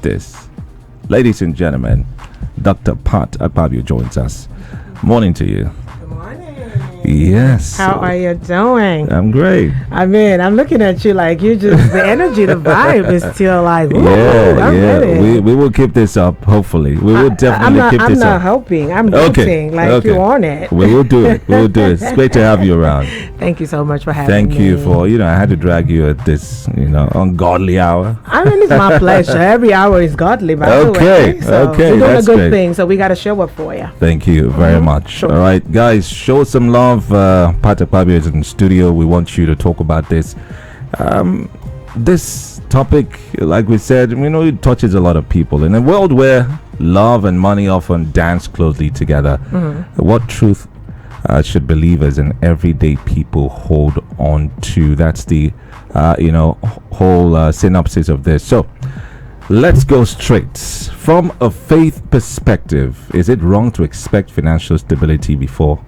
this. Ladies and gentlemen, Dr. Pat Akpabio joins us. Morning to you. Good morning. Yes. How are you doing? I'm great. I mean, I'm looking at you like you just, the energy, the vibe is still like, ooh, I'm ready. We will keep this up, hopefully. We will definitely keep this up. I'm not helping. I'm rooting like you on it. We will do it. We will do it. It's great to have you around. Thank you so much for having me. Thank you for, I had to drag you at this, ungodly hour. I mean, it's my pleasure. Every hour is godly, by the way. So okay. We're doing That's a good great. thing, so we got to show up for you. Thank you very much. Sure. All right, guys, show some love. Pat Akpabio is in the studio. We want you to talk about this. This topic, like we said, it touches a lot of people. In a world where love and money often dance closely together, what truth should believers and everyday people hold on to? That's the whole synopsis of this. So let's go straight. From a faith perspective, is it wrong to expect financial stability before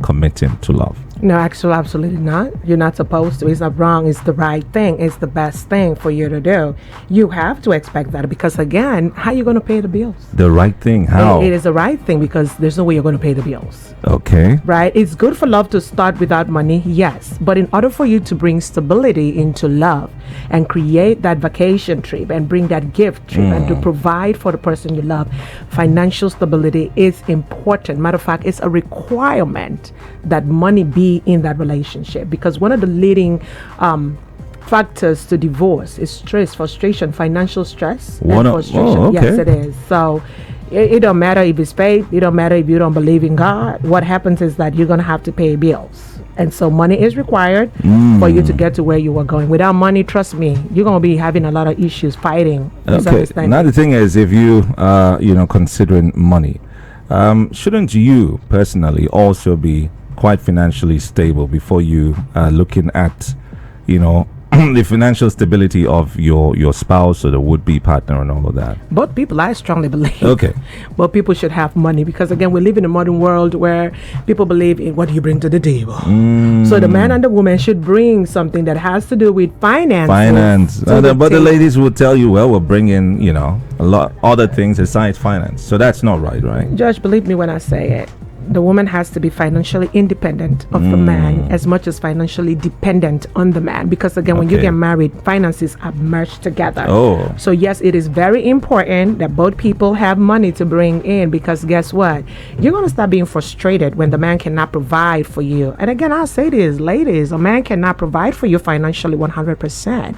committing to love? No, actually, absolutely not. You're not supposed to. It's not wrong. It's the right thing. It's the best thing for you to do. You have to expect that because, again, how are you going to pay the bills? The right thing? How? It is the right thing because there's no way you're going to pay the bills. Okay. Right? It's good for love to start without money, yes. But in order for you to bring stability into love and create that vacation trip and bring that gift trip and to provide for the person you love, financial stability is important. Matter of fact, it's a requirement that money be in that relationship, because one of the leading factors to divorce is stress, frustration, financial stress, and frustration. Okay. Yes, it is. So it don't matter if it's paid. It don't matter if you don't believe in God. What happens is that you're going to have to pay bills. And so money is required for you to get to where you are going. Without money, trust me, you're going to be having a lot of issues fighting. Okay. Now the thing is, if you considering money, shouldn't you personally also be quite financially stable before you looking at the financial stability of your spouse or the would-be partner and all of that? Both people, I strongly believe. Okay. Both people should have money because, again, we live in a modern world where people believe in what do you bring to the table. So the man and the woman should bring something that has to do with finance. But the ladies will tell you, well, we're bringing, a lot other things besides finance. So that's not right? Judge, believe me when I say it. The woman has to be financially independent of the man as much as financially dependent on the man. Because again, when you get married, finances are merged together. Oh. So yes, it is very important that both people have money to bring in, because guess what? You're going to start being frustrated when the man cannot provide for you. And again, I'll say this, ladies, a man cannot provide for you financially 100%.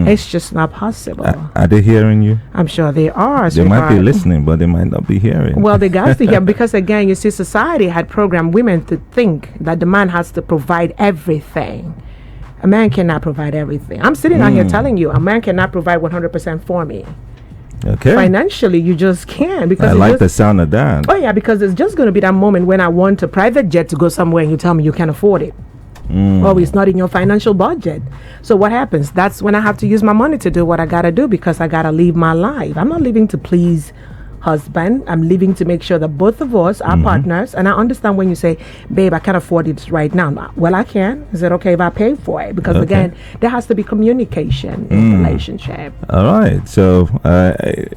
It's just not possible. Are they hearing you? I'm sure they are. They might be listening, but they might not be hearing. Well, they got to hear, because again, you see, society had programmed women to think that the man has to provide everything. A man cannot provide everything. I'm sitting out here telling you, a man cannot provide 100% for me. Okay. Financially, you just can't. Because I like the sound of that. Oh yeah, because there's just going to be that moment when I want a private jet to go somewhere and you tell me you can't afford it. Or it's not in your financial budget. So what happens? That's when I have to use my money to do what I got to do, because I got to live my life. I'm not living to please husband. I'm living to make sure that both of us are partners. And I understand when you say, babe, I can't afford it right now. Well, I can. Is it okay if I pay for it? Because again, there has to be communication in the relationship. All right. So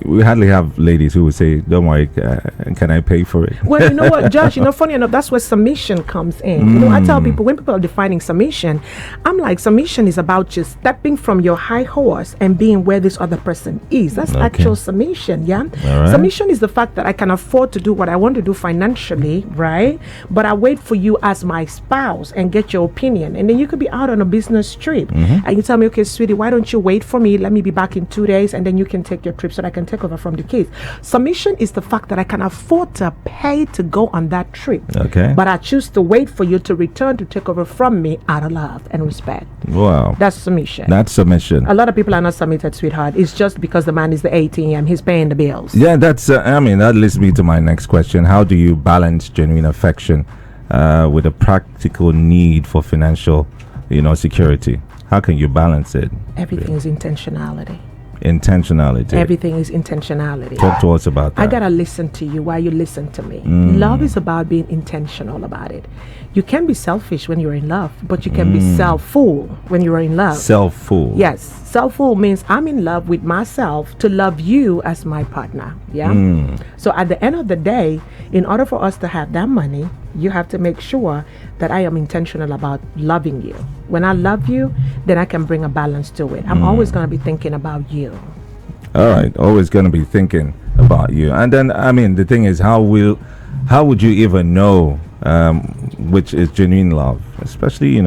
we hardly have ladies who would say, don't worry, can I pay for it? Well, you know what, Josh, funny enough, that's where submission comes in. I tell people, when people are defining submission, I'm like, submission is about just stepping from your high horse and being where this other person is. That's actual submission, yeah? All right. Submission is the fact that I can afford to do what I want to do financially, right? But I wait for you as my spouse and get your opinion. And then you could be out on a business trip and you tell me, okay, sweetie, why don't you wait for me? Let me be back in 2 days and then you can take your trip so that I can take over from the kids. Submission is the fact that I can afford to pay to go on that trip. Okay. But I choose to wait for you to return to take over from me out of love and respect. Wow. That's submission. That's submission. A lot of people are not submitted, sweetheart. It's just because the man is the ATM. He's paying the bills. Yeah, that's that leads me to my next question. How do you balance genuine affection with a practical need for financial security? How can you balance it? Everything is intentionality. Intentionality. Everything is intentionality. Talk to us about that. I gotta listen to you while you listen to me. Love is about being intentional about it. You can be selfish when you're in love, but you can be self-fool when you're in love. Self-fool. Yes. Self-will means I'm in love with myself to love you as my partner. Yeah. So at the end of the day, in order for us to have that money, you have to make sure that I am intentional about loving you. When I love you, then I can bring a balance to it. I'm always going to be thinking about you. All right, always going to be thinking about you. And then, I mean, the thing is, how would you even know which is genuine love, especially,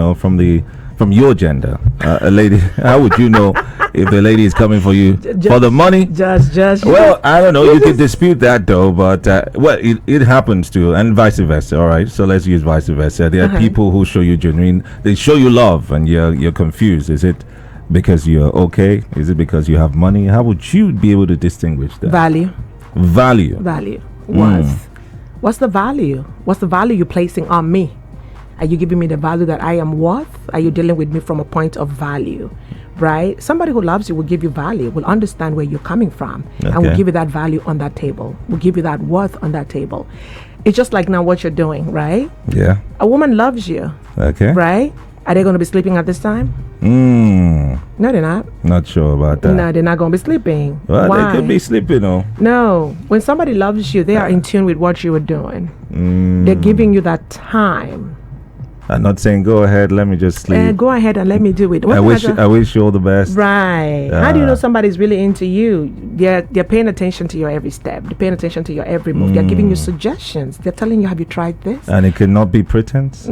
from your gender, a lady? How would you know if the lady is coming for you for the money? Just. Well, I don't know. You could dispute that though, but it happens too, and vice versa. All right, so let's use vice versa. There are people who show you they show you love, and you're confused. Is it because you're okay? Is it because you have money? How would you be able to distinguish that? Value. What's the value? What's the value you're placing on me? Are you giving me the value that I am worth? Are you dealing with me from a point of value? Right? Somebody who loves you will give you value, will understand where you're coming from, and will give you that value on that table, will give you that worth on that table. It's just like now what you're doing, right? Yeah. A woman loves you. Okay. Right? Are they going to be sleeping at this time? No, they're not. Not sure about that. No, they're not going to be sleeping. Well, Why? they could be sleeping, though. No. When somebody loves you, they are in tune with what you are doing. They're giving you that time. I'm not saying go ahead, let me just sleep. Go ahead and let me do it. I wish you all the best. Right. How do you know somebody's really into you? They're paying attention to your every step. They're paying attention to your every move. They're giving you suggestions. They're telling you, have you tried this? And it cannot be pretense?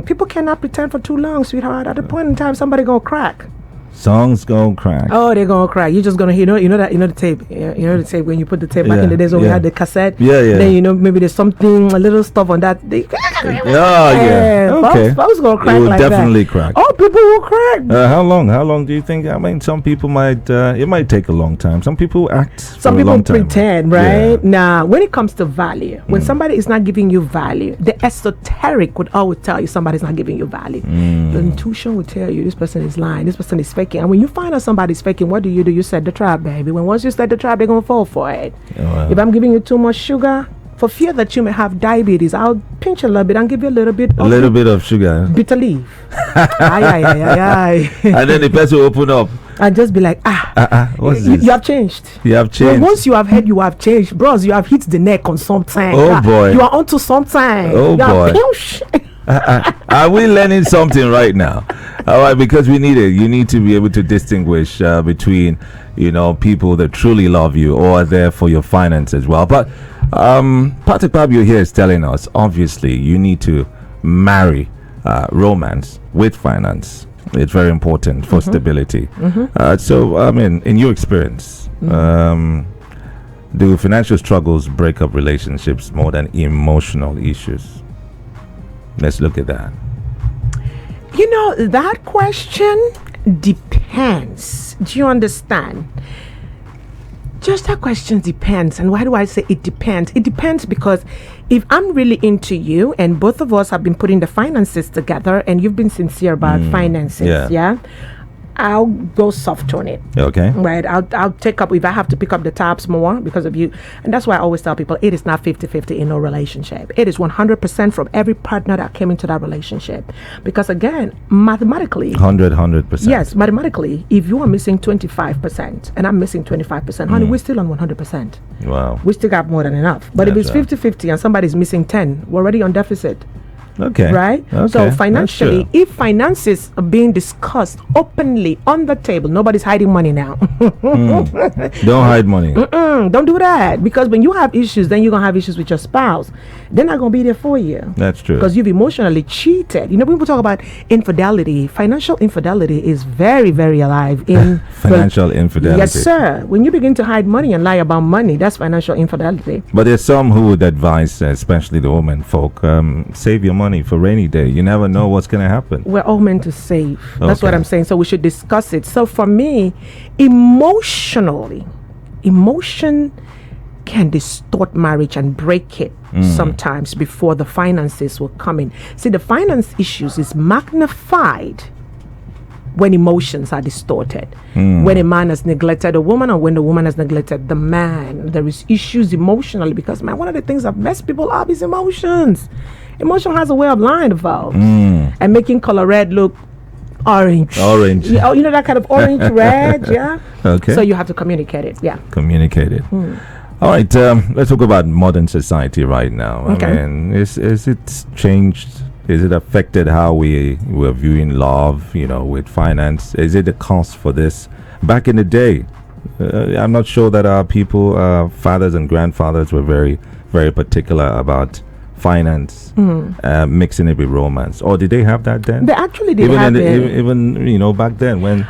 People cannot pretend for too long, sweetheart. At a point in time, somebody gonna crack. Songs gonna crack. Oh, they're gonna crack. You're just gonna hear, the tape. The tape when you put the tape back in the days when we had the cassette. Yeah. Then maybe there's something, a little stuff on that. Okay. Folks gonna crack. It will like definitely crack. Oh, people will crack. How long do you think? I mean, some people might. It might take a long time. Some people act. Some people pretend, right? Yeah. Now, when it comes to value, when somebody is not giving you value, the esoteric would always tell you somebody's not giving you value. The intuition would tell you this person is lying. This person is faking. And when you find out somebody's faking, what do? You set the trap, baby. Once you set the trap, they're gonna fall for it. If I'm giving you too much sugar, for fear that you may have diabetes, I'll pinch a little bit and give you a little bit of sugar. Bitter leaf. Aye. And then the person will open up and just be like, what's this? You have changed. You have changed. Well, once you have heard you have changed, bros, you have hit the neck on something. Oh boy. You are onto something. Oh boy. Are we learning something right now? All right, because we need it. You need to be able to distinguish between, people that truly love you or are there for your finance as well. But Akpabio here is telling us, obviously, you need to marry romance with finance. It's very important for stability. So, I mean, in your experience, do financial struggles break up relationships more than emotional issues? Let's look at that. That question depends. Do you understand? Just that question depends. And why do I say it depends? It depends because if I'm really into you and both of us have been putting the finances together and you've been sincere about finances, I'll go soft on it. Okay. Right. I'll take up, if I have to pick up the tabs more because of you. And that's why I always tell people it is not 50-50 in no relationship. It is 100% from every partner that came into that relationship. Because again, mathematically. 100%. Yes, mathematically, if you are missing 25% and I'm missing 25%, honey, we're still on 100%. Wow. We still got more than enough. But if it's 50-50 and somebody's missing 10, we're already on deficit. Okay. Right? Okay. So financially, if finances are being discussed openly on the table, nobody's hiding money now. Don't hide money. Don't do that. Because when you have issues, then you're going to have issues with your spouse. They're not going to be there for you. That's true. Because you've emotionally cheated. People talk about infidelity. Financial infidelity is very, very alive in financial infidelity. Yes, sir. When you begin to hide money and lie about money, that's financial infidelity. But there's some who would advise, especially the women folk, save your money for rainy day. You never know what's going to happen. We're all meant to save. That's what I'm saying. So we should discuss it. So for me, emotion can distort marriage and break it sometimes before the finances will come in. See, the finance issues is magnified when emotions are distorted. When a man has neglected a woman or when the woman has neglected the man, there is issues emotionally because, man, one of the things that mess people up is emotions. Emotion has a way of lying about and making color red look Orange. Oh, you know that kind of orange red, yeah. Okay. So you have to communicate it, yeah. Communicate it. All right. Let's talk about modern society right now. Okay. I mean, is it changed? Is it affected how we're viewing love? With finance. Is it a cost for this? Back in the day, I'm not sure that our people, fathers and grandfathers, were very, very particular about finance, mixing it with romance. Or did they have that then? They actually did have it. Even back then when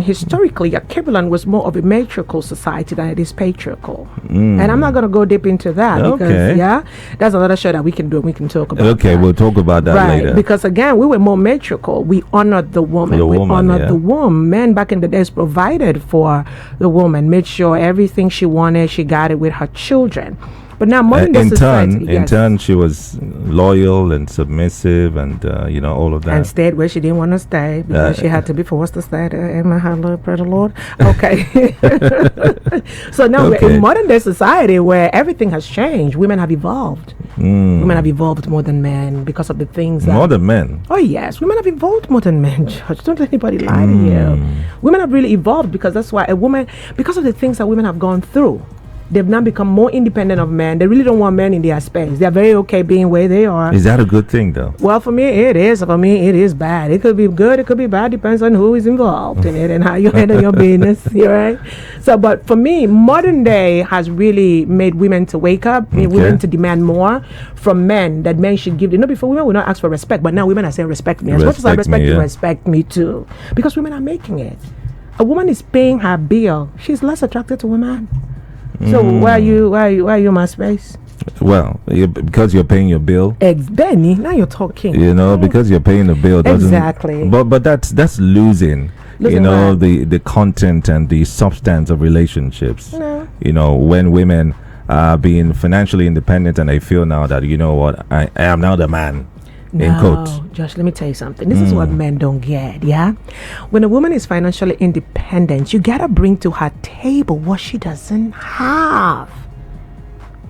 historically, Akpabio was more of a matriarchal society than it is patriarchal. And I'm not going to go deep into that because, that's another show that we can do and we can talk about. Okay, we'll talk about that later. Because again, we were more matriarchal. We honored the woman. The woman. Men back in the days provided for the woman, made sure everything she wanted, she got it with her children. But now, in turn, she was loyal and submissive, and all of that. And stayed where she didn't want to stay because she had to be forced to stay. Amen, hallelujah, praise the Lord. Okay. So now we're in modern day society where everything has changed. Women have evolved. Women have evolved more than men because of the things. More than men. Oh yes, women have evolved more than men. Judge, don't let anybody lie to you. Women have really evolved because that's why because of the things that women have gone through. They've now become more independent of men. They really don't want men in their space. They're very okay being where they are. Is that a good thing, though? Well, for me, it is. For me, it is bad. It could be good. It could be bad. Depends on who is involved in it and how you handle your business. Right? So, but for me, modern day has really made women to wake up, made women to demand more from men that men should give. Before women would not ask for respect, but now women are saying respect me. As much as I respect you, respect me too. Because women are making it. A woman is paying her bill. She's less attracted to a man. So why are you my space? Well, because you're paying your bill. Benny, now you're talking. Because you're paying the bill doesn't. Exactly. But that's losing. The content and the substance of relationships. No. When women are being financially independent and they feel now that I am now the man. No, Josh, let me tell you something. This is what men don't get, yeah? When a woman is financially independent, you gotta bring to her table what she doesn't have.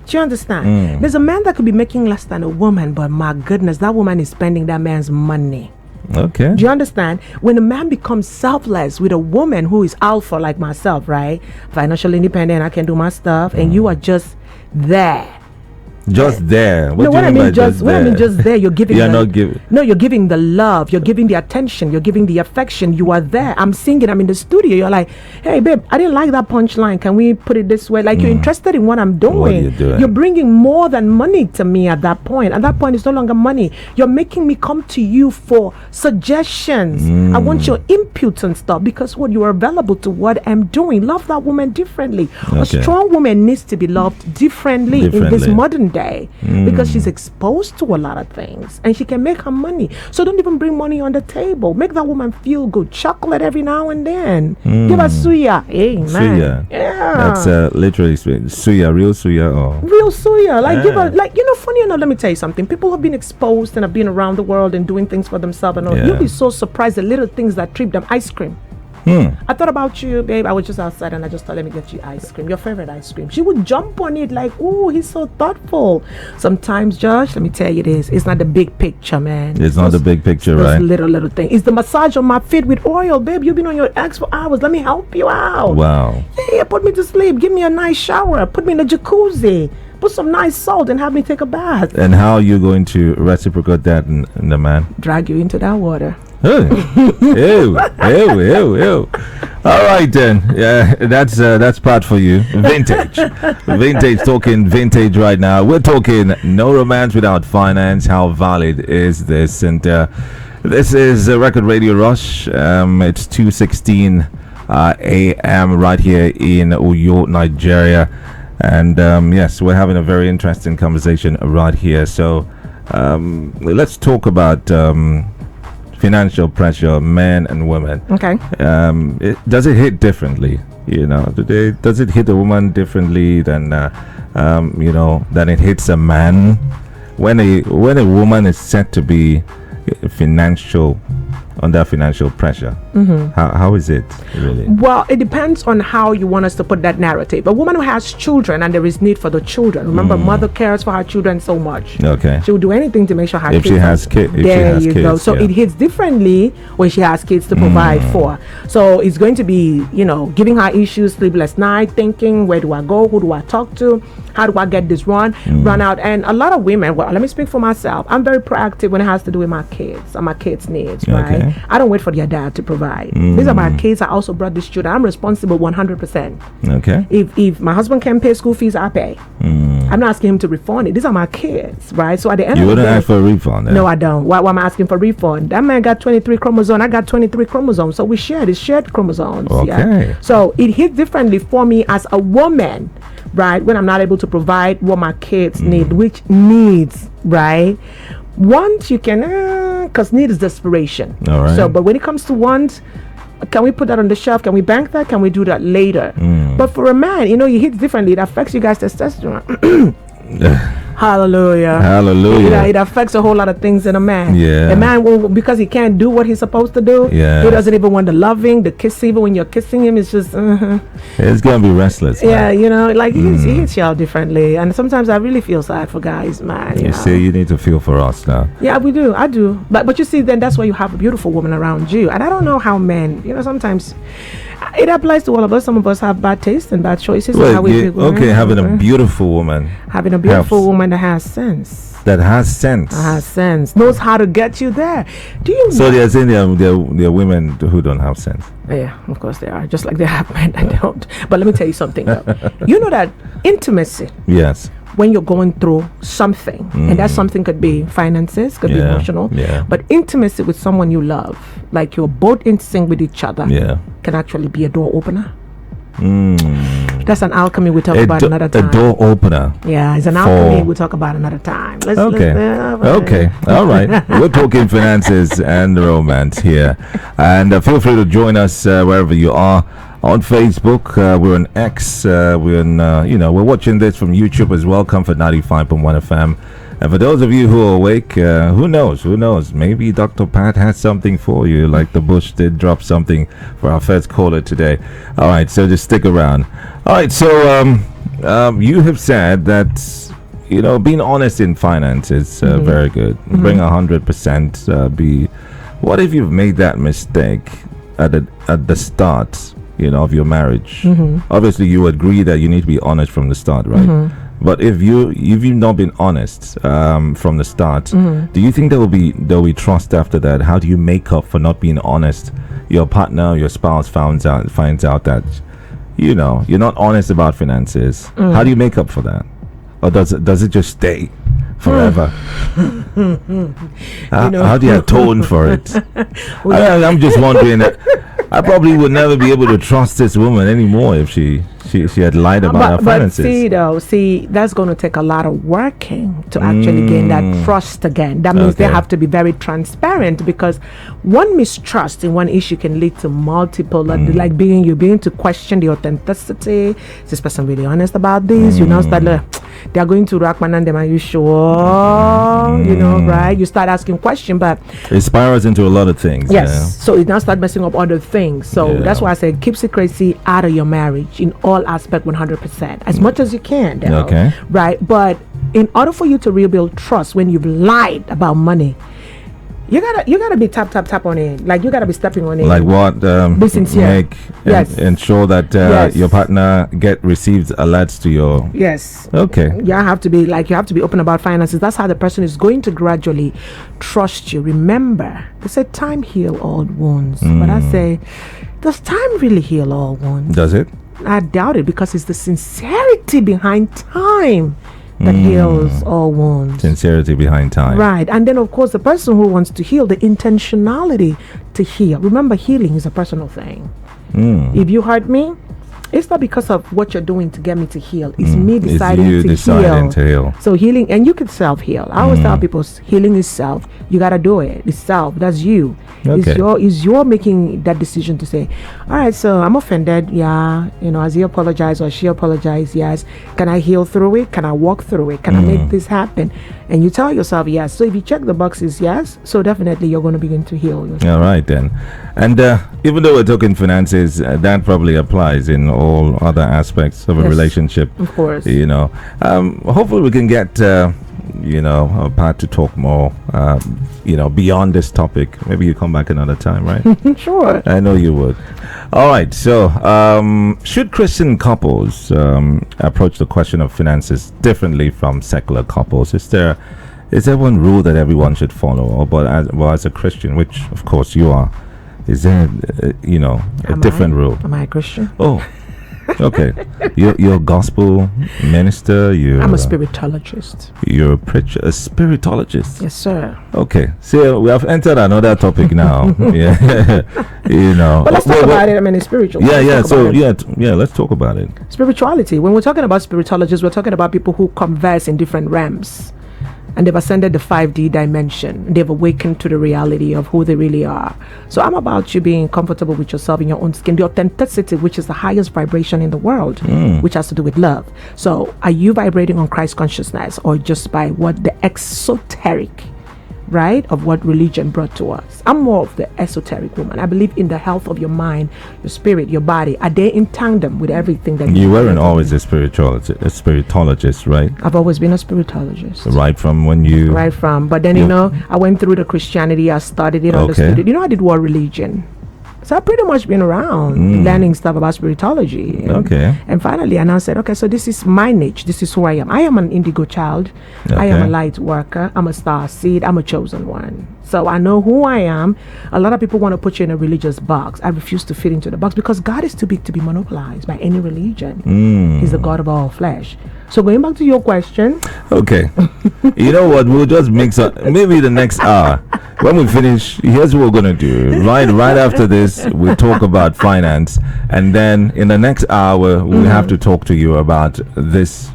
Do you understand? There's a man that could be making less than a woman, but my goodness, that woman is spending that man's money. Okay. Do you understand? When a man becomes selfless with a woman who is alpha like myself, right? Financially independent, I can do my stuff, and you are just there. Just there. What I mean just there, you're giving. You're not giving. No, you're giving the love. You're giving the attention. You're giving the affection. You are there. I'm singing. I'm in the studio. You're like, hey, babe, I didn't like that punchline. Can we put it this way? Like you're interested in what I'm doing. What are you doing? You're bringing more than money to me at that point. At that point, it's no longer money. You're making me come to you for suggestions. I want your inputs and stuff because you are available to what I'm doing. Love that woman differently. Okay. A strong woman needs to be loved differently. In this modern day because she's exposed to a lot of things and she can make her money. So don't even bring money on the table. Make that woman feel good. Chocolate every now and then. Give her suya. Amen. Suya. Yeah. That's literally suya, real suya or real suya. Like give her funny enough, let me tell you something. People have been exposed and have been around the world and doing things for themselves and all. You'll be so surprised at little things that trip them. Ice cream. I thought about you, babe. I was just outside and I just thought, let me get you ice cream, your favorite ice cream. She would jump on it like, oh, he's so thoughtful. Sometimes, Josh, let me tell you this, it's not the big picture, man. It's not the big picture, right? Little thing. It's the massage on my feet with oil, babe. You've been on your ex for hours. Let me help you out. Wow. Yeah, put me to sleep. Give me a nice shower. Put me in a jacuzzi. Put some nice salt and have me take a bath. And how are you going to reciprocate that in the man? Drag you into that water. Ew. All right then. Yeah, that's part for you. Vintage. Talking vintage right now. We're talking no romance without finance. How valid is this? And this is a Record Radio Rush. It's 2:16 a.m. right here in Uyo, Nigeria. And yes, we're having a very interesting conversation right here. So let's talk about financial pressure, men and women. Okay. Does it hit differently? Does it hit a woman differently than than it hits a man? When a woman is said to be financial under financial pressure. How is it really? Well, it depends on how you want us to put that narrative. A woman who has children and there is need for the children. Remember, mother cares for her children so much. Okay. She will do anything to make sure her If kids. she has kids. There you go. So it hits differently when she has kids to provide for. So it's going to be, giving her issues, sleepless night, thinking, where do I go? Who do I talk to? How do I get this run out? And a lot of women, well, let me speak for myself. I'm very proactive when it has to do with my kids and my kids' needs, right? Okay. I don't wait for their dad to provide. These are my kids. I also brought these children. I'm responsible 100%. Okay. If my husband can pay school fees, I pay. I'm not asking him to refund it. These are my kids, right? So at the end You of the wouldn't day, ask for a refund? no, I don't. Why am I asking for refund? That man got 23 chromosomes. I got 23 chromosomes. So we shared. It's shared chromosomes. Okay. Yeah? So it hits differently for me as a woman, right? When I'm not able to provide what my kids need, which needs, right? Want you can, because need is desperation. All right. So, but when it comes to want, can we put that on the shelf? Can we bank that? Can we do that later? But for a man, you hit differently. It affects you guys' testosterone. Hallelujah. Hallelujah. It affects a whole lot of things in a man. Yeah. A man will, because he can't do what he's supposed to do. Yeah. He doesn't even want the loving, the kiss. Even when you're kissing him, it's just. It's gonna be restless. Yeah, like he hits y'all differently, and sometimes I really feel sad for guys, man. You see, you need to feel for us now. Yeah, we do. I do. But you see, then that's why you have a beautiful woman around you, and I don't know how men. Sometimes it applies to all of us. Some of us have bad taste and bad choices. Well, how we pick women. having a beautiful woman. Having a beautiful woman that has sense. That has sense. Knows how to get you there. Do you? So they're saying there are women who don't have sense. Yeah, of course they are. Just like they have men that don't. But let me tell you something though. You know that intimacy. Yes. When you're going through something, and that something could be finances, could be emotional, but intimacy with someone you love, like you're both in sync with each other, can actually be a door opener. That's an alchemy we talk about another time. A door opener. Yeah, it's an alchemy we'll talk about another time. Okay. All right. We're talking finances and romance here. And feel free to join us wherever you are. On Facebook, we're on X, we're on, we're watching this from YouTube as well, Comfort 95.1 FM. And for those of you who are awake, who knows, maybe Dr. Pat has something for you, like the Bush did drop something for our first caller today. All right, so just stick around. All right, so you have said that, being honest in finance is very good. Bring 100%. What if you've made that mistake at the start? Of your marriage. Obviously you agree that you need to be honest from the start, right? But if you've not been honest from the start, do you think there will be trust after that? How do you make up for not being honest? Your partner, your spouse finds out that you're not honest about finances. How do you make up for that? Or does it just stay forever? How do you atone for it? I'm just wondering. I probably would never be able to trust this woman anymore if she had lied about her finances. But see, that's going to take a lot of working to actually gain that trust again. That means they have to be very transparent, because one mistrust in one issue can lead to multiple, like being to question the authenticity. Is this person really honest about this? You now start they are going to Rockman and them. Are you sure? Right? You start asking questions, but it spirals into a lot of things. Yes. Yeah. So it now start messing up other things. So that's why I said keep secrecy out of your marriage in all aspects, 100%, as much as you can. Okay. Right. But in order for you to rebuild trust when you've lied about money, you gotta be tap on it. Like you gotta be stepping on it. Like what? Be sincere. Ensure that your partner receives alerts to your. Yes. Okay. You have to be open about finances. That's how the person is going to gradually trust you. Remember, they said time heals all wounds, but I say, does time really heal all wounds? Does it? I doubt it, because it's the sincerity behind time that heals all wounds. Sincerity behind time. Right. And then, of course, the person who wants to heal, the intentionality to heal. Remember, healing is a personal thing. If you hurt me, It's not because of what you're doing to get me to heal. It's me deciding it's to heal. So healing, and you can self-heal. I always tell people, healing is self. You gotta do it. It's self. That's you. Okay. It's your making that decision to say, all right, so I'm offended. Yeah, as he apologized or she apologized. Yes. Can I heal through it? Can I walk through it? Can I make this happen? And you tell yourself yes. So if you check the boxes, yes, so definitely you're going to begin to heal yourself. All right then. And even though we're talking finances, that probably applies in all other aspects of a relationship. Of course. Hopefully we can get Pat to talk more beyond this topic. Maybe you come back another time, right? Sure. I know you would. All right, so should Christian couples approach the question of finances differently from secular couples? Is there one rule that everyone should follow? But as a Christian, which of course you are, is there a different rule? Am I a Christian? Oh, okay. You're a gospel minister. I'm a spiritologist. You're a preacher, a spiritologist. Yes, sir. Okay. So we have entered another topic now. Yeah. But let's talk about it. I mean, it's spiritual. Yeah. So let's talk about it. Spirituality. When we're talking about spiritologists, we're talking about people who converse in different realms. And they've ascended the 5D dimension. They've awakened to the reality of who they really are. So I'm about you being comfortable with yourself in your own skin. The authenticity, which is the highest vibration in the world, which has to do with love. So are you vibrating on Christ consciousness, or just by what the exoteric, right, of what religion brought to us? I'm more of the esoteric woman. I believe in the health of your mind, your spirit, your body. Are they in tandem with everything that you weren't always a spiritologist, right? I've always been a spiritologist. But then I went through the Christianity. I studied it, understood it. I did war religion. So I've pretty much been around learning stuff about spiritology. And finally, I now said, okay, so this is my niche. This is who I am. I am an indigo child. I am a light worker. I'm a star seed. I'm a chosen one. So I know who I am. A lot of people want to put you in a religious box. I refuse to fit into the box because God is too big to be monopolized by any religion. He's the God of all flesh. So going back to your question. Okay. You know what? We'll just mix up. Maybe the next hour. When we finish, here's what we're going to do. Right after this, we'll talk about finance. And then in the next hour, we'll have to talk to you about this,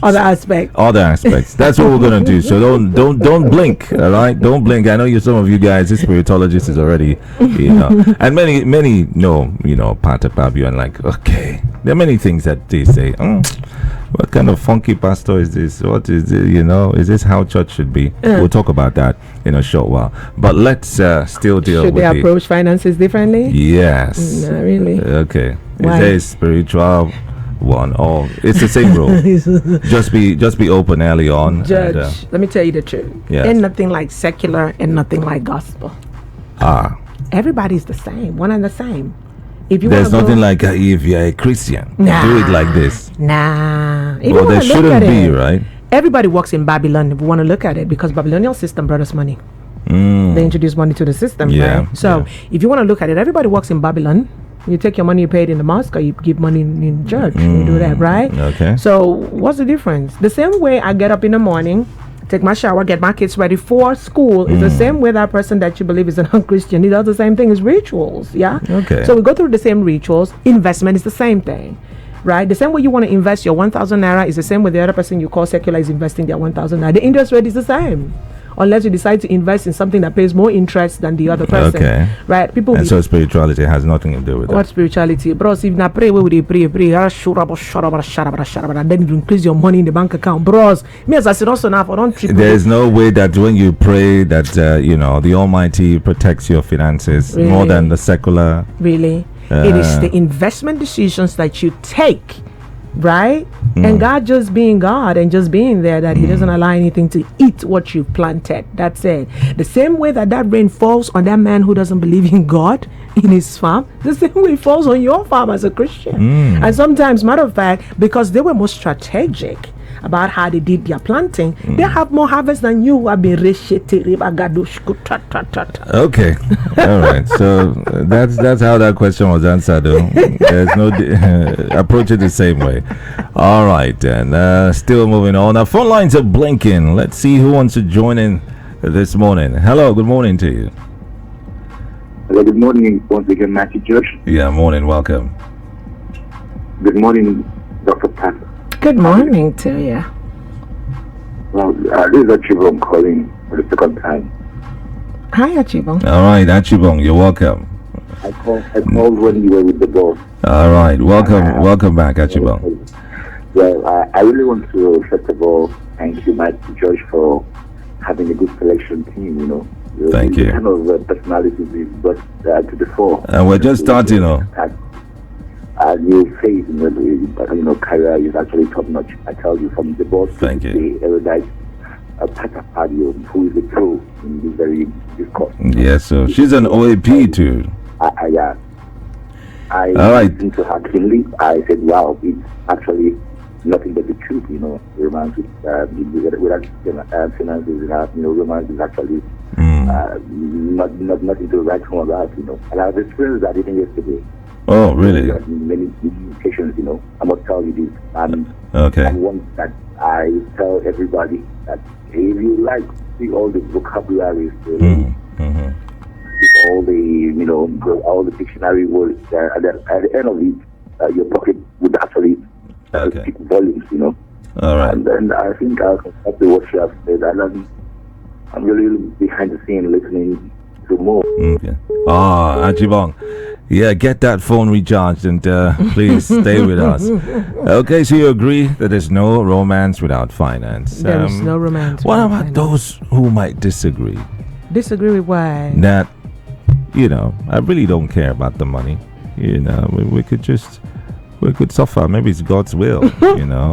other aspects. That's what we're going to do. So don't blink. All right. Don't blink. I know some of you guys, this spiritologist is already, and many know, Pat Akpabio, and like, okay, there are many things that they say. What kind of funky pastor is this? What is it? Is this how church should be? We'll talk about that in a short while. But let's still deal with it. Should they approach finances differently? Yes. Not really. Okay. Why? Is there a spiritual one? Or it's the same rule. just be open early on. Judge, let me tell you the truth. Yes. Ain't nothing like secular and nothing like gospel. Everybody's the same, one and the same. There's nothing like if you're a Christian, do it like this. Nah. Well, there shouldn't be, right? Everybody works in Babylon if we want to look at it, because Babylonian system brought us money. They introduced money to the system, right? So if you want to look at it, everybody works in Babylon. You take your money, you pay it in the mosque, or you give money in church. You do that, right? Okay. So what's the difference? The same way I get up in the morning, take my shower, get my kids ready for school, is the same way that person that you believe is a non-Christian, he does the same thing as rituals. Yeah. Okay. So we go through the same rituals. Investment is the same thing, right? The same way you want to invest your 1,000 naira is the same way the other person you call secular is investing their 1,000 naira. The interest rate is the same, unless you decide to invest in something that pays more interest than the other person. Okay. Right? So spirituality has nothing to do with what spirituality? Bros, if not pray, where would they pray? And then you increase your money in the bank account. Bros, me as I said also now, don't triple. There's no way that when you pray that, the Almighty protects your finances more than the secular. Really? It is the investment decisions that you take, right? And God just being God and just being there, that he doesn't allow anything to eat what you planted. That's it. The same way that rain falls on that man who doesn't believe in God in his farm, the same way it falls on your farm as a Christian. And sometimes, matter of fact, because they were more strategic about how they did their planting, they have more harvest than you have been. Okay. All right. So that's how that question was answered, though. There's no approach it the same way. All right, then. Still moving on. Our phone lines are blinking. Let's see who wants to join in this morning. Hello. Good morning to you. Hello. Good morning once again, Matthew George. Yeah. Morning. Welcome. Good morning, Dr. Pat. Good morning to you. Well, this is Achibong calling for the second time. Hi, Achibong. All right, Achibong, you're welcome. I called when you were with the boss. All right, welcome back, Achibong. Well, I really want to, first of all, thank you, Mike George, for having a good selection team, you know. Thank you. Kind of personalities we brought to the fore. And we're just starting, A new phase in the career is actually top notch. I tell you, from the boss to the erudite Akpabio, who is a pro in this very discourse. Yes, so she's an OAP too. Yeah. I listened to her keenly. I said, wow, it's actually nothing but the truth, you know. Romance without finances, romance is actually nothing to write home about, you know. And I've experienced that even yesterday. Oh, really? Many occasions, you know. I must tell you this. Okay. And one that I tell everybody that if you like see all the vocabularies, all the all the dictionary words there, and then at the end of it, your pocket would actually speak volumes, you know. All right. And then I think I'll continue to what you have said, and I'm really behind the scene listening to more. Okay. Achibong. Yeah, get that phone recharged and please stay with us. Okay, so you agree that there's no romance without finance. There is no romance. What about those who might disagree? Disagree with what? That, I really don't care about the money. We could suffer. Maybe it's God's will,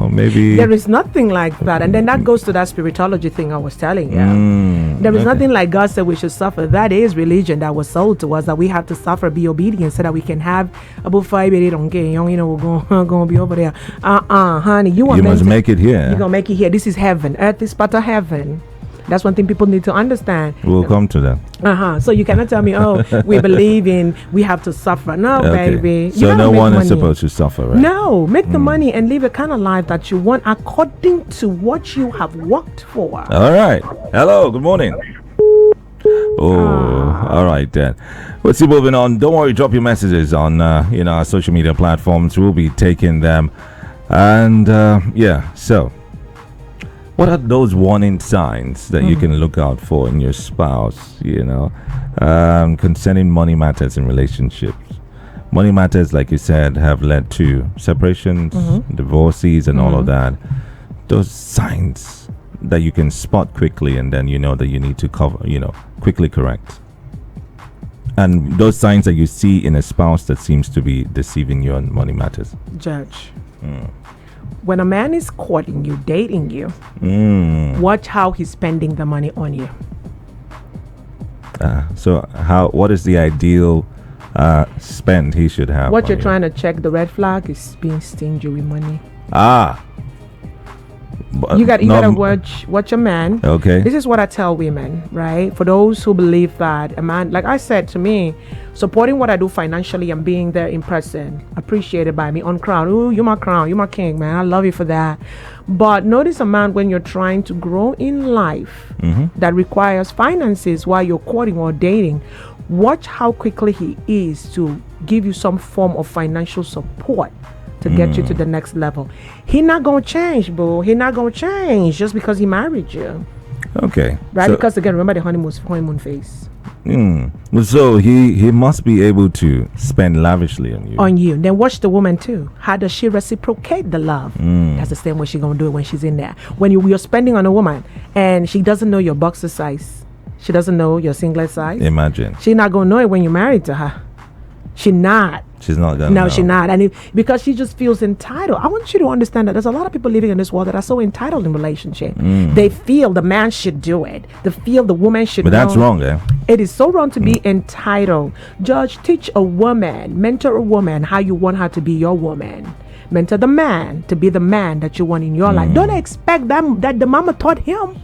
maybe. There is nothing like that. And then that goes to that spiritology thing I was telling you. There is nothing like God said we should suffer. That is religion that was sold to us, that we have to suffer, be obedient so that we can have about 5 years. We're going to be over there. Honey, you must make it here. You're going to make it here. This is heaven. Earth is part of heaven. That's one thing people need to understand. We'll come to that. So you cannot tell me, we believe in, we have to suffer. No, baby. So no one is supposed to suffer, right? No, make the money and live a kind of life that you want according to what you have worked for. All right. Hello, good morning. All right then. We'll see, moving on. Don't worry, drop your messages on our social media platforms. We'll be taking them. And so what are those warning signs that you can look out for in your spouse, concerning money matters in relationships? Money matters, like you said, have led to separations, divorces, and all of that. Those signs that you can spot quickly, and then you know that you need to quickly correct. And those signs that you see in a spouse that seems to be deceiving you on money matters. Judge. When a man is courting you, dating you, watch how he's spending the money on you. So what is the ideal spend he should have? What you're trying to check, the red flag is being stingy with money. You gotta watch a man. Okay. This is what I tell women, right? For those who believe that a man, like I said, to me, supporting what I do financially and being there in person, appreciated by me on crown. Ooh, you're my crown, you're my king, man. I love you for that. But notice a man when you're trying to grow in life that requires finances while you're courting or dating. Watch how quickly he is to give you some form of financial support to get you to the next level. He not gonna change, boo. He not gonna change just because he married you. Okay. Right? So, because again, remember the honeymoon phase. So he must be able to spend lavishly on you. On you. Then watch the woman too. How does she reciprocate the love? That's the same way she's gonna do it when she's in there. When you're spending on a woman and she doesn't know your boxer size, she doesn't know your singlet size. Imagine. She's not gonna know it when you're married to her. She's not. She's not gonna No, know. she's not. And because she just feels entitled. I want you to understand that there's a lot of people living in this world that are so entitled in relationship. They feel the man should do it. They feel the woman should But that's wrong, eh? It is so wrong to be entitled. Judge, teach a woman, mentor a woman how you want her to be your woman. Mentor the man to be the man that you want in your life. Don't expect that the mama taught him.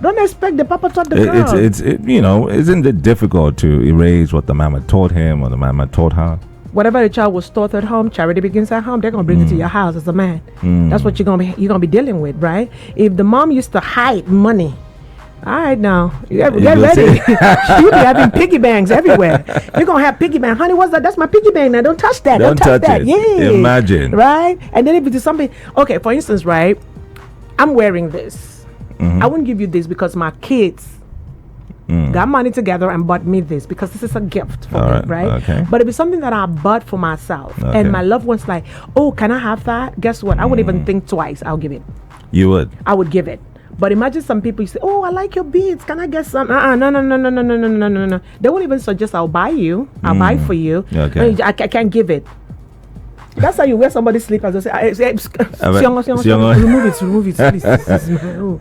Don't expect the papa taught the girl. Isn't it difficult to erase what the mama taught him or the mama taught her? Whatever the child was taught at home, charity begins at home. They're gonna bring it to your house as a man. That's what you're gonna be dealing with, right? If the mom used to hide money All right, now get ready. You be having piggy banks everywhere. You're gonna have piggy bank, honey. What's that? That's my piggy bank. Now don't touch that. Don't touch that. it. Yeah. Imagine. Right? And then if it is something, okay. For instance, right? I'm wearing this. I wouldn't give you this because my kids got money together and bought me this because this is a gift for me, right? Okay. But if it's something that I bought for myself and my loved one's like, oh, can I have that? Guess what? I wouldn't even think twice. I'll give it. You would? I would give it. But imagine some people, you say, oh, I like your beads. Can I get some? No. They won't even suggest I'll buy you. I'll buy for you. Okay. I can't give it. That's how you wear somebody's slippers. They say, remove it, please.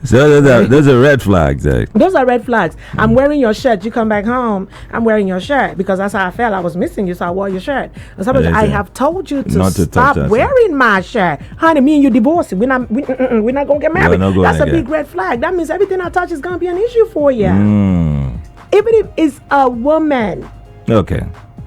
So those are red flags. Those are red flags. I'm wearing your shirt. You come back home. I'm wearing your shirt because that's how I felt. I was missing you, so I wore your shirt. And somebody, I have told you to stop wearing my shirt, honey. Me and you divorcing. We're not gonna get married. That's a big red flag. That means everything I touch is gonna be an issue for you. Even if it's a woman. Okay.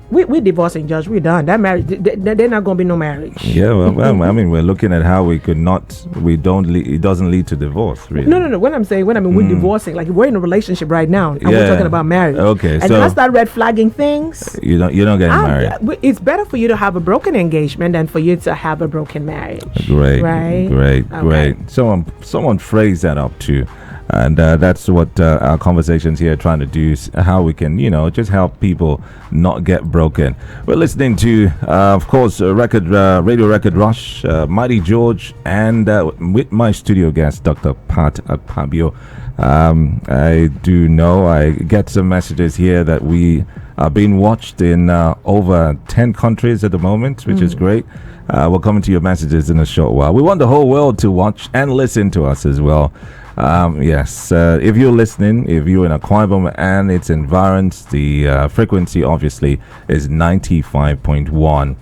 We divorcing, Judge. We're done. That marriage, they're not going to be no marriage. Yeah, well, I mean, we're looking at how we could not. We don't. It doesn't lead to divorce. Really. No. When we're divorcing, like we're in a relationship right now, and we're talking about marriage. Okay, and so I start red flagging things. You don't get married. It's better for you to have a broken engagement than for you to have a broken marriage. Great, right? Great. Someone phrased that up too. And that's what our conversations here are trying to do, is how we can, just help people not get broken. We're listening to, of course, Radio Record Rush, Mighty George, and with my studio guest, Dr. Pat Akpabio. I do know, I get some messages here that we are being watched in over 10 countries at the moment, which is great. We're coming to your messages in a short while. We want the whole world to watch and listen to us as well. Yes, if you're listening, if you're in Akpabio and its environs, the frequency obviously is 95.1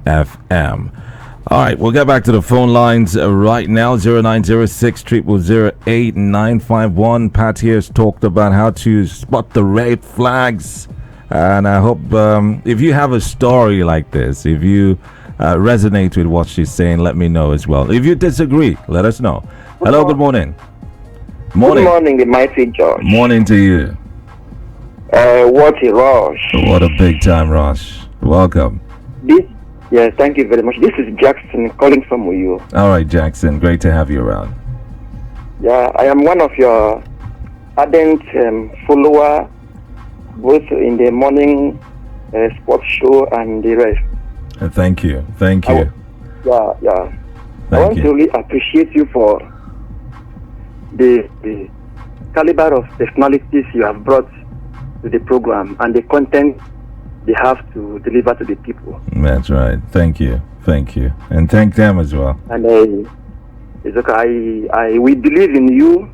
FM. All right, we'll get back to the phone lines right now. 0906 000 951. Pat here has talked about how to spot the red flags, and I hope if you have a story like this, if you resonate with what she's saying, let me know as well. If you disagree, let us know. Hello, good morning. Good morning, the mighty George. Morning to you. What a rush. What a big time rush. Welcome. Yes, thank you very much. This is Jackson calling from Uyo. All right, Jackson. Great to have you around. Yeah, I am one of your ardent follower, both in the morning sports show and the rest. Thank you. I want to really appreciate you for the caliber of personalities you have brought to the program and the content they have to deliver to the people. That's right. Thank you. And thank them as well. And it's okay. We believe in you,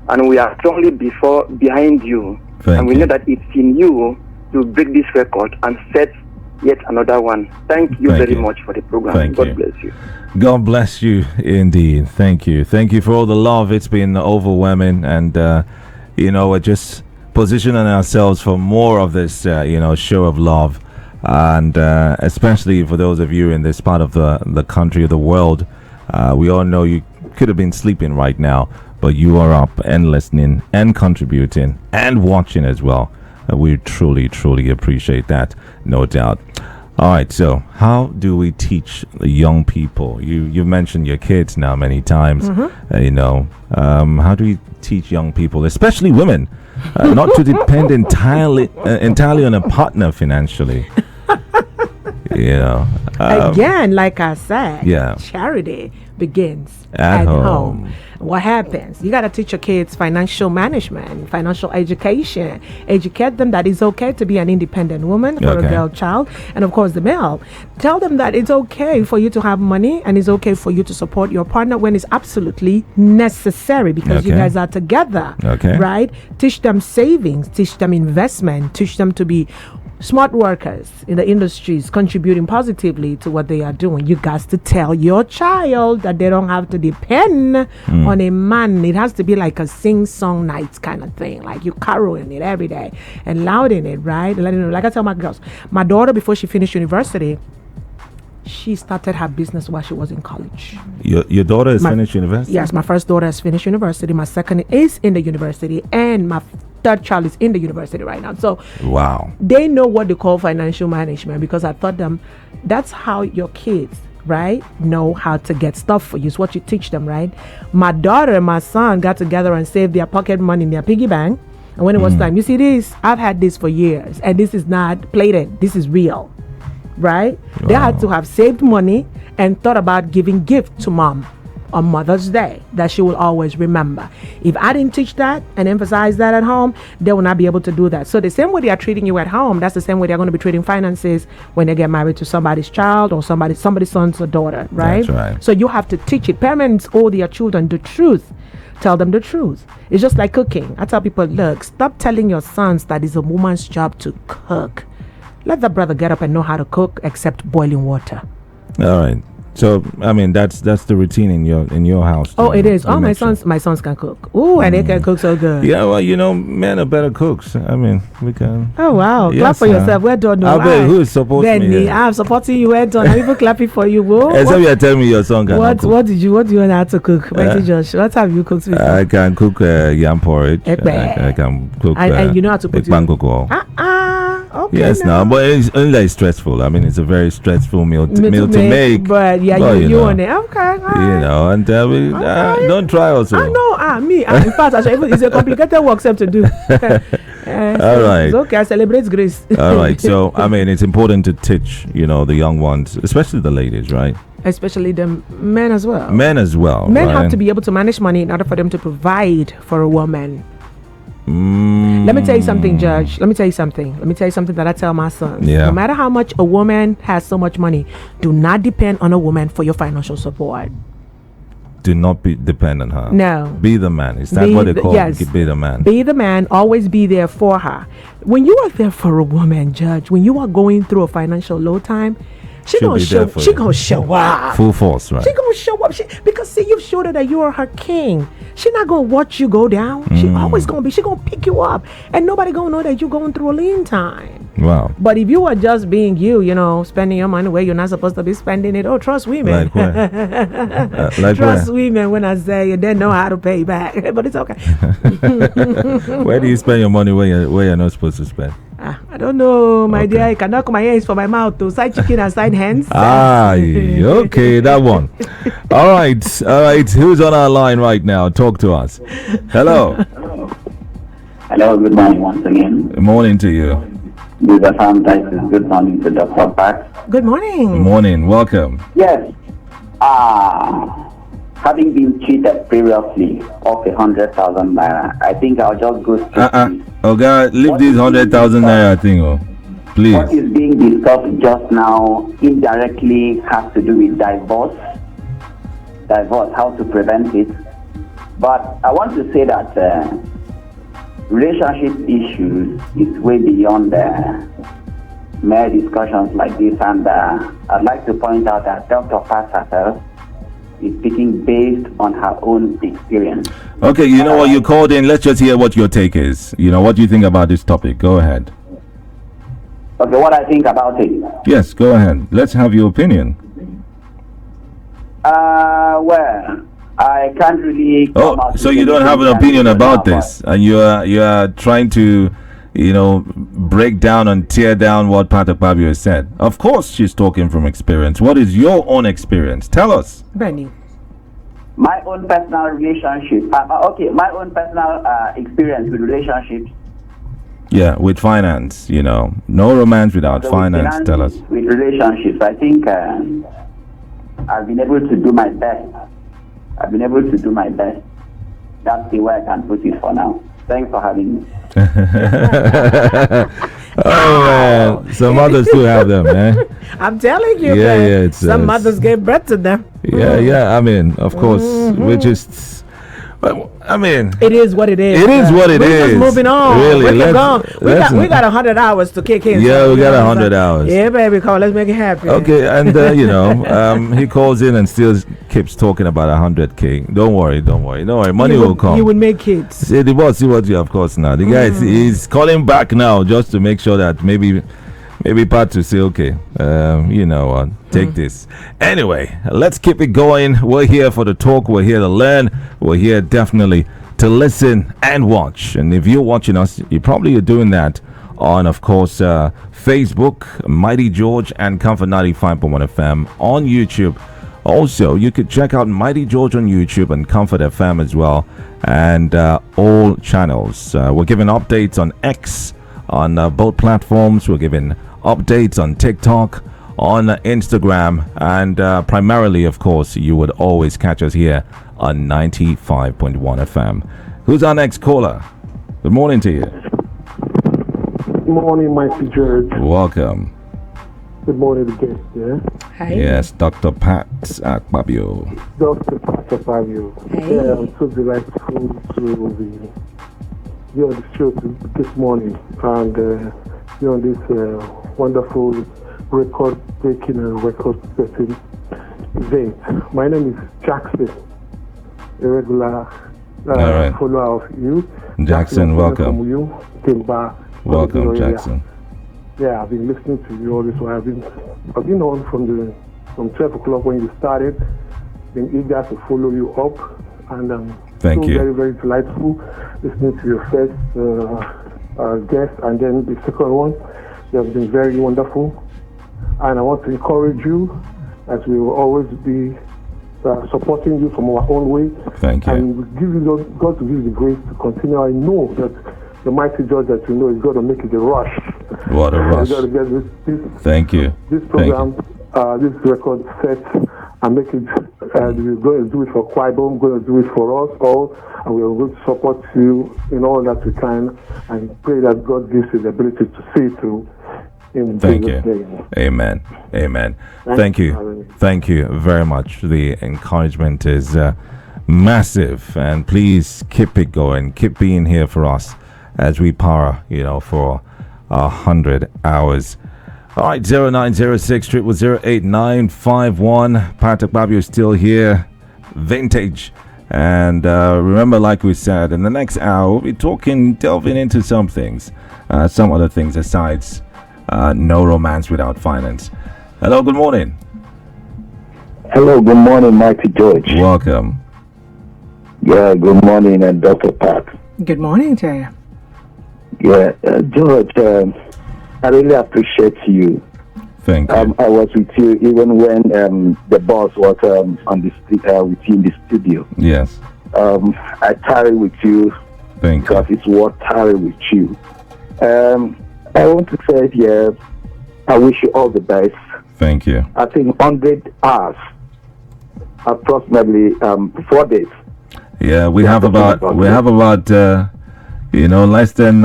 and we are strongly behind you. And we know that it's in you to break this record and set yet another one. Thank you very much for the program. God bless you. God bless you indeed. Thank you for all the love. It's been overwhelming, and we're just positioning ourselves for more of this show of love, and especially for those of you in this part of the country, of the world. We all know you could have been sleeping right now, but you are up and listening and contributing and watching as well. We truly appreciate that, no doubt. All right, so how do we teach the young people? You mentioned your kids now many times. How do we teach young people, especially women, not to depend entirely on a partner financially? Again, like I said, charity begins at home. What happens? You got to teach your kids financial management, financial education. Educate them that it's okay to be an independent woman for a girl child, and of course the male. Tell them that it's okay for you to have money, and it's okay for you to support your partner when it's absolutely necessary, because you guys are together, right? Teach them savings, teach them investment, teach them to be smart workers in the industries, contributing positively to what they are doing. You got to tell your child that they don't have to depend on a man. It has to be like a sing-song night kind of thing, like you caroling it every day and loud in it, right? Like I tell my girls, my daughter, before she finished university, She started her business while she was in college. Your daughter has finished university? Yes, my first daughter has finished university. My second is in the university, and my third child is in the university right now. So wow, they know what they call financial management, because I taught them that's how your kids, right, know how to get stuff for you. It's what you teach them, right? My daughter and my son got together and saved their pocket money in their piggy bank. And when it was time, you see this, I've had this for years, and this is not plated. This is real, right? Wow. They had to have saved money and thought about giving gift to mom on Mother's Day that she will always remember. If I didn't teach that and emphasize that at home, they will not be able to do that. So the same way they are treating you at home, that's the same way they're going to be treating finances when they get married to somebody's child or somebody's son's or daughter, right? That's right. So you have to teach it. Parents owe their children the truth. Tell them the truth. It's just like cooking. I tell people, look, stop telling your sons that it's a woman's job to cook. Let the brother get up and know how to cook, except boiling water. All right. So I mean that's the routine in your house. Oh, it is. Oh, my sons can cook. Oh, and they can cook so good. Yeah, well, men are better cooks. I mean, we can. Oh wow! Yes, clap for yourself. Well done. I bet who is supporting me? I'm supporting you. Well done. I'm even clapping for you. Whoa. Except you're telling me your son can cook. What do you know to cook? Mighty Josh, what have you cooked before? I can cook yam porridge. I can cook. And you know how to put Okay. Yes, now, but it's only stressful. I mean, it's a very stressful meal to make. But yeah, you on it. Okay. And don't try also. Me. In fact, it's a complicated work to do. All right. It's okay. I celebrate grace. All right. So, I mean, it's important to teach, the young ones, especially the ladies, right? Especially the men as well. Men right? Have to be able to manage money in order for them to provide for a woman. Let me tell you something, Judge. Let me tell you something that I tell my sons. Yeah. No matter how much a woman has so much money, do not depend on a woman for your financial support. Do not depend on her. No. Be the man. Is that what they call it? Be the man. Be the man. Always be there for her. When you are there for a woman, Judge, when you are going through a financial low time, She gonna show up. Full force, right? She gonna show up. Because see, you've showed her that you are her king. She not gonna watch you go down. She always gonna be. She gonna pick you up, and nobody gonna know that you're going through a lean time. Wow. But if you are just being you, spending your money where you're not supposed to be spending it. Oh, trust women. Like where? Trust women when I say they know how to pay back. But it's okay. Where do you spend your money where you're not supposed to spend? I don't know, my dear. I cannot come my hands for my mouth to side chicken and side hens. Okay, that one. All right. Who's on our line right now? Talk to us. Hello. Hello. Good morning once again. Good morning to you. Good morning to Dr. Pat. Good morning. Good morning. Welcome. Yes. Having been cheated previously of 100,000 naira, I think I'll just go straight. Oh God, leave this 100,000 naira thing, please. What is being discussed just now indirectly has to do with divorce, how to prevent it. But I want to say that relationship issues is way beyond mere discussions like this, and I'd like to point out that Dr. Pat herself is speaking based on her own experience. Okay, you know what, you called in. Let's just hear what your take is. What do you think about this topic? Go ahead. Okay, what I think about it? Yes, go ahead. Let's have your opinion. Well, I can't really. So you don't have an opinion about this, and you are trying to, break down and tear down what Akpabio has said. Of course, she's talking from experience. What is your own experience? Tell us. Benny. My own personal relationship. My own personal experience with relationships. Yeah, with finance. No romance without finance. Tell us. With relationships, I think I've been able to do my best. That's the way I can put it for now. Thanks for having me. Oh man, some mothers do have them, man. I'm telling you, man. Some mothers gave birth to them. Yeah. I mean, of course, which is. I mean, it is what it is. It is what it is. We're just moving on. Really, we got 100 hours to kick in. Yeah, we got 100 hours. Yeah, baby, come on, let's make it happen. Okay, and he calls in and still keeps talking about 100K. Don't worry. Money will come. You would make kids. See what you, of course. Now the guy is calling back now just to make sure that maybe maybe part to say, okay, take this. Anyway, let's keep it going. We're here for the talk. We're here to learn. We're here definitely to listen and watch. And if you're watching us, you probably are doing that on, of course, Facebook, Mighty George and Comfort 95.1 FM on YouTube. Also, you could check out Mighty George on YouTube and Comfort FM as well, and all channels. We're giving updates on X, on both platforms. We're giving updates on TikTok, on Instagram, and primarily, of course, you would always catch us here on 95.1 FM. Who's our next caller? Good morning to you. Good morning, Mighty George. Welcome. Good morning, the guest, yeah? Hi. Yes, Dr. Pat Akpabio. Dr. Pat Akpabio. Hey. Yeah, I'm so delightful to be on the show this morning and be on this wonderful record-breaking and record-setting event. My name is Jackson, a regular follower of you. Jackson, welcome. From you, came back. Welcome, Jackson. Yeah, I've been listening to you all this while. I've been on from 12 o'clock when you started. Been eager to follow you up, and thank you. Very, very delightful listening to your first guest, and then the second one. You have been very wonderful, and I want to encourage you as we will always be supporting you from our own way. Thank you. And we give you God to give you the grace to continue. I know that the Mighty George that you know is going to make it a rush. What a rush. Got to get this Thank you. This program, this record set, and make it. We're going to do it for Kwaibo. We're going to do it for us all, and we are going to support you in all that we can, and pray that God gives you the ability to see it through. Thank you. Name. Amen. Amen. Thank you. Thank you very much. The encouragement is massive, and please keep it going. Keep being here for us as we power, for 100 hours. All right, 0906 08951. Pat Akpabio is still here. Vintage. And remember, like we said, in the next hour, we'll be delving into some things. Some other things besides no romance without finance. Hello, good morning. Hello, good morning, Mighty George. Welcome. Yeah, good morning, and Dr. Pat. Good morning, Terry. Yeah, George, I really appreciate you. Thank you. I was with you even when the boss was with you in the studio. Yes. I tarry with you. Thank because you. it's worth tarry with you. I want to say here, I wish you all the best. Thank you. I think 100 hours, approximately 4 days. Yeah, we have about less than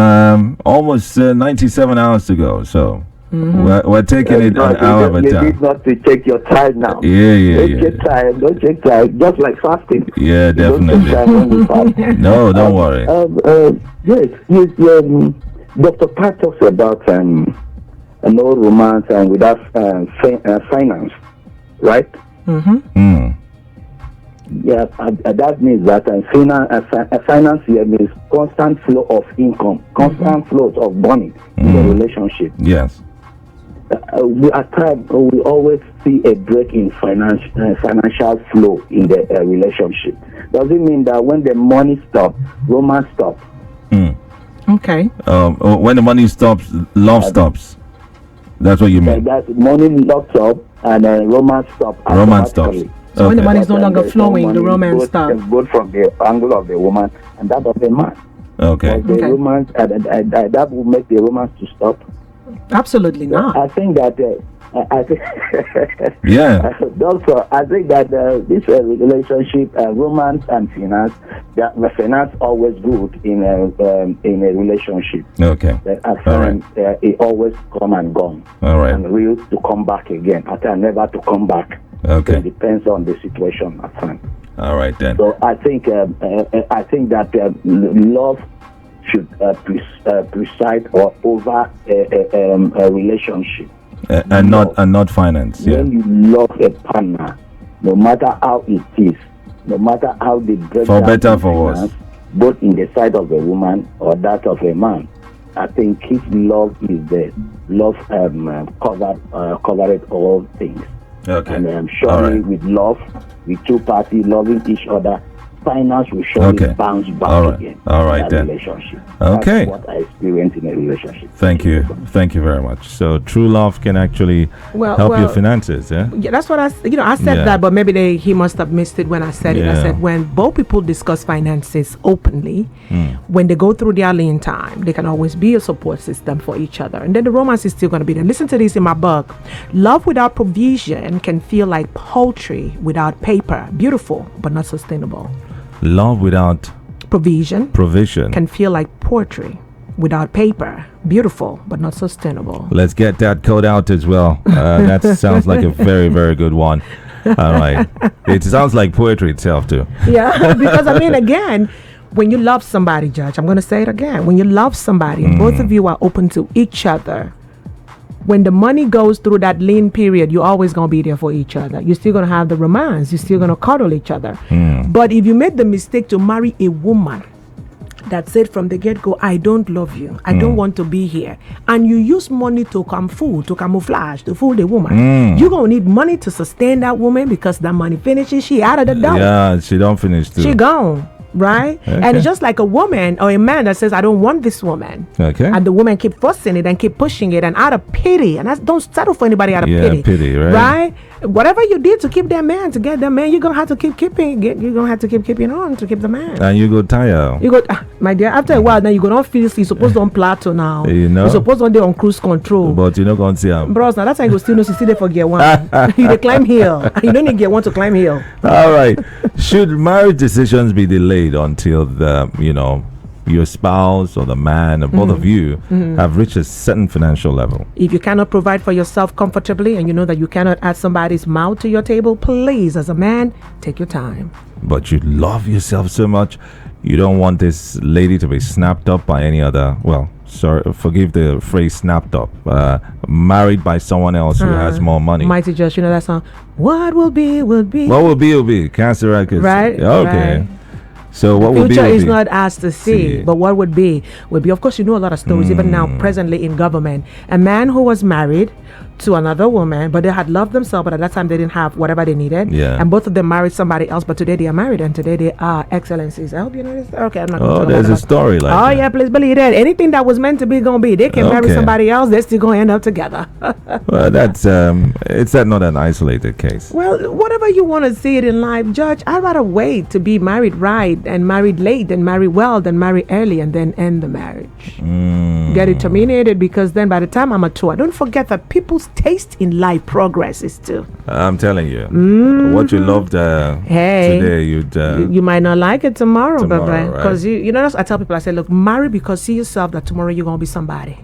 almost 97 hours to go. So we're taking it an hour at a time. You need not to take your time now. Don't take time. Just like fasting. Yeah, definitely. No, don't worry. Yes. Dr. Pat talks about no romance and without finance, right? Yeah, that means that finance here means constant flow of income, constant flow of money in the relationship. Yes. At times, we always see a break in financial flow in the relationship. Does it mean that when the money stops, romance stops? Okay. When the money stops, love stops. That's what you mean. That money locks up and romance stops. Romance stops. So when the money is no longer flowing, the romance stops. Both from the angle of the woman and that of the man. Okay. The romance, that will make the romance to stop. Absolutely not. I think that. Yeah. Also, I think that this relationship, romance and finance, the finance always good in a relationship. Okay. I find it always come and gone. All right. And real to come back again. I think never to come back. Okay. So it depends on the situation at hand. All right then. So I think that love should preside or over a relationship. And not finance. Yeah. When you love a partner, no matter how it is, no matter how the for better for worse, both in the side of a woman or that of a man, I think if love is there, love covered all things. Okay. And surely with love, with two parties loving each other, finance will surely bounce back again. All right, then. Relationship. Okay. That's what I experienced in a relationship. Thank you very much. So true love can actually help your finances. Yeah, that's what I said that, but maybe he must have missed it when I said it. I said when both people discuss finances openly, when they go through their lean time, they can always be a support system for each other, and then the romance is still going to be there. Listen to this in my book. Love without provision can feel like poultry without paper. Beautiful, but not sustainable. Love without provision can feel like poetry without paper. Beautiful, but not sustainable. Let's get that code out as well. That sounds like a very, very good one. All right. It sounds like poetry itself too. Yeah, because I mean, again, when you love somebody, Judge, I'm going to say it again. When you love somebody, and both of you are open to each other, when the money goes through that lean period, you're always going to be there for each other. You're still going to have the romance. You're still going to cuddle each other. But if you made the mistake to marry a woman that said from the get-go, I don't love you, I don't want to be here, and you use money to camouflage, to fool the woman, you're going to need money to sustain that woman, because that money finishes, she out of the door. Yeah, she don't finish too. She gone. Right? Okay. And it's just like a woman or a man that says, I don't want this woman. Okay. And the woman keep forcing it and keep pushing it, and out of pity, and don't settle for anybody out of pity, right? Right? Whatever you did to keep that man, to get that man, you're gonna have to keep keeping on to keep the man. And you go tired. You go, my dear, after a while now you go don't feel you're supposed to on plateau now. You're supposed to be on cruise control. But you're not gonna see him. Bros, now that's how you go still know you see there for gear one. You climb hill. You don't need gear one to climb hill. All right. Should marriage decisions be delayed until your spouse or the man or both of you have reached a certain financial level? If you cannot provide for yourself comfortably, and you know that you cannot add somebody's mouth to your table, please, as a man, take your time. But you love yourself so much, you don't want this lady to be snapped up by any other, forgive the phrase snapped up, married by someone else who has more money. Mighty Josh, you know that song? What will be, will be. What will be, will be. Cancer Records. Right. Okay. Right. So what the would be? Future is not asked to see, but what would be. Of course, you know a lot of stories, even now, presently in government. A man who was married to another woman, but they had loved themselves, but at that time they didn't have whatever they needed. Yeah. And both of them married somebody else, but today they are married, and today they are excellencies. I hope you know this. Okay, I'm not going to talk there's about a story like that. Oh, yeah, please believe that. Anything that was meant to be going to be. They can marry somebody else, they're still going to end up together. Well, that's, it's not an isolated case. Well, whatever you want to see it in life, Judge, I'd rather wait to be married right and married late than marry well than marry early and then end the marriage. Get it terminated, because then by the time I'm mature, don't forget that people's taste in life progresses too. I'm telling you, what you loved today, you might not like it tomorrow, because right? you know, I tell people, I say, look, marry because see yourself that tomorrow you're gonna be somebody.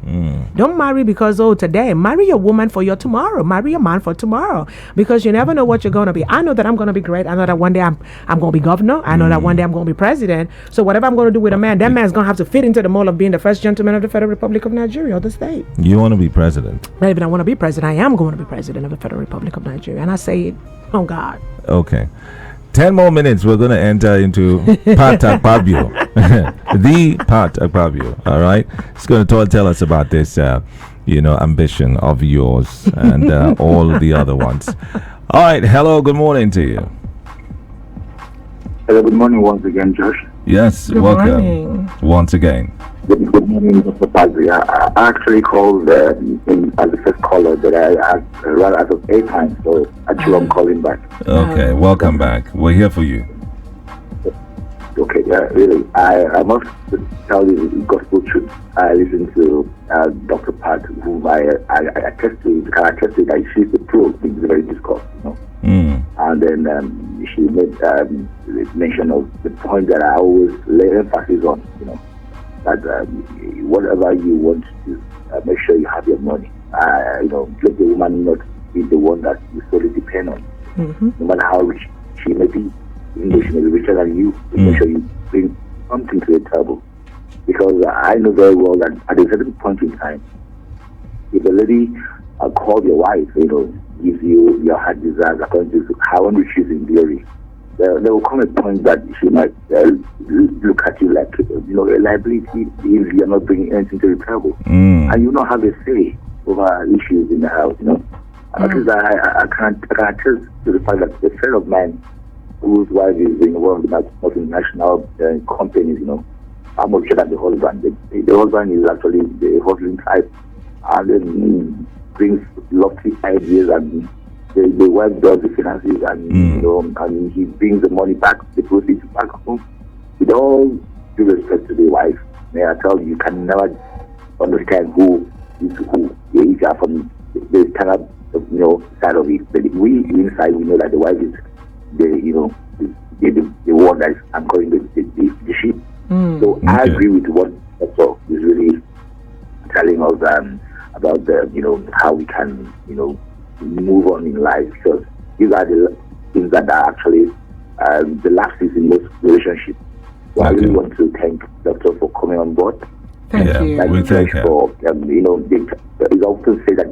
Don't marry because today. Marry your woman for your tomorrow. Marry your man for tomorrow, because you never know what you're gonna be. I know that I'm gonna be great. I know that one day I'm gonna be governor. I know that one day I'm gonna be president. So whatever I'm gonna do with a man, that man's gonna have to fit into the mold of being the first gentleman of the Federal Republic of Nigeria or the state. You want to be president? Not even I want to be president. I am going to be president of the Federal Republic of Nigeria, and I say it, oh God. Okay. 10 more minutes, we're going to enter into Pat Akpabio. The Pat Akpabio, all right? He's going to tell us about this, ambition of yours and all the other ones. All right, hello, good morning to you. Hello, good morning once again, Josh. Yes, good welcome morning. Once again. Good morning, Dr. Padre. I actually called as the first caller, but I rather as of 8 times, so actually I'm calling back. Okay, welcome back. We're here for you. Okay, really, I must tell you the gospel truth. I listened to Dr. Pat, whom I attest to, because I attest to that she's the pro things very difficult, And then she made mention of the point that I always lay emphasis on, that whatever you want to do, make sure you have your money. Let the woman not be the one that you solely depend on. No matter how rich she may be, even though she may be richer than you, make sure you bring something to the table. Because I know very well that at a certain point in time, if a lady called your wife, gives you your heart desires according to her own riches in glory, there will come a point that she might look at you like, a liability if you're not bringing anything to the table. And you not have a say over issues in the house, Because I can't attest to the fact that a friend of mine whose wife is in one of the multinational companies, I'm not sure that the husband. The husband is actually the hustling type, and then brings lofty ideas, and the wife does the finances, and and he brings the money back, the proceeds back home. With all due respect to the wife, may I tell you can never understand who is who. If you are from the standard, side of it, but we inside we know that the wife is the one that is anchoring the ship. So okay. I agree with what Dr. is really telling us about how we can move on in life, because these are the things that are actually the lapses in most relationships. So I really want to thank Doctor for coming on board. Thank you. We thank for it's often say that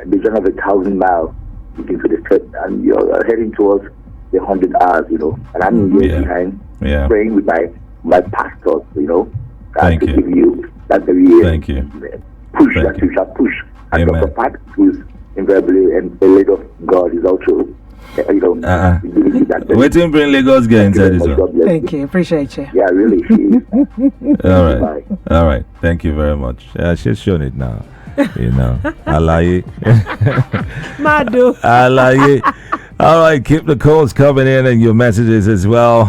the journey of 1,000 miles begins with a step, and you're heading towards the 100 hours, and I'm behind praying with my pastors, Thank to you. give you that very Thank you. push Thank that you. you shall push. And Amen. Dr. Pat, who's invariably and a lady of God, is also, Waiting bring Lagos girl inside this one. Thank you. Appreciate you. Yeah, really. She is. All right. Thank you very much. She's shown it now. Alaye. Madu. Alaye. All right, keep the calls coming in and your messages as well.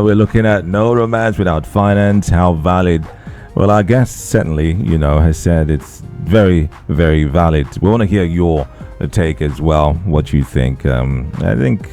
We're looking at no romance without finance. How valid? Well, our guest certainly, has said it's very, very valid. We want to hear your take as well, what you think. I think